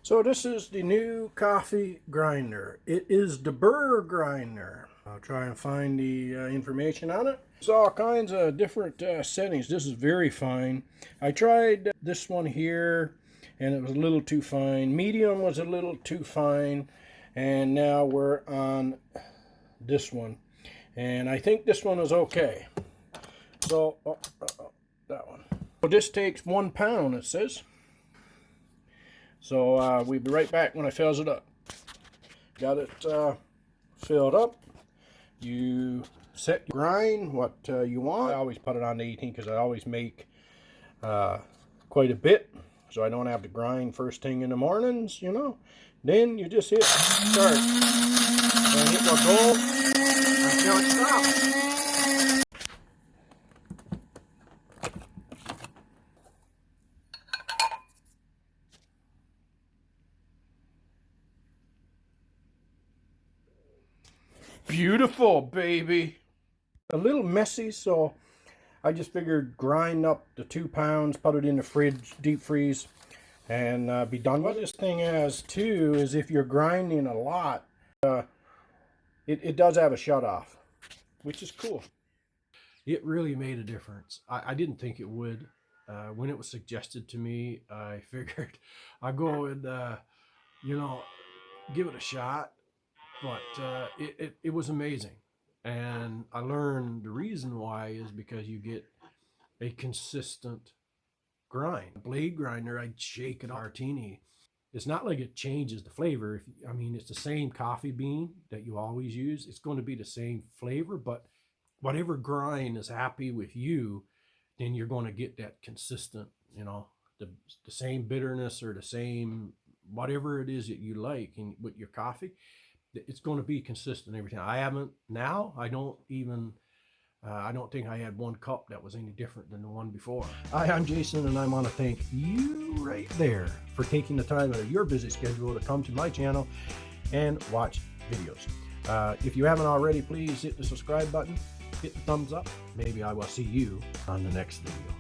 So this is the new coffee grinder. It is the Burr grinder. I'll try and find the information on it. There's all kinds of different settings. This is very fine. I tried this one here and it was a little too fine. Medium was a little too fine. And now we're on this one. And I think this one is okay. So, that one. So this takes 1 pound, it says. So we'll be right back when I fills it up. Got it filled up. You set your grind what you want. I always put it on the 18 because I always make quite a bit, so I don't have to grind first thing in the mornings, you know. Then you just hit start, and it will go until it stops. Beautiful, baby. A little messy, so I just figured grind up the 2 pounds, put it in the fridge, deep freeze, and be done. What this thing has too is if you're grinding a lot, it does have a shut off, which is cool. It really made a difference. I didn't think it would. When it was suggested to me, I figured I'd go and, you know, give it a shot. But it was amazing. And I learned the reason why is because you get a consistent grind. Blade grinder, I'd shake it martini. It's not like it changes the flavor. I mean, it's the same coffee bean that you always use. It's going to be the same flavor, but whatever grind is happy with you, then you're going to get that consistent, you know, the same bitterness or the same whatever it is that you like with your coffee. It's going to be consistent every time. I don't think I had one cup that was any different than the one before. Hi, I'm Jason, and I want to thank you right there for taking the time out of your busy schedule to come to my channel and watch videos. If you haven't already, please hit the subscribe button, hit the thumbs up. Maybe I will see you on the next video.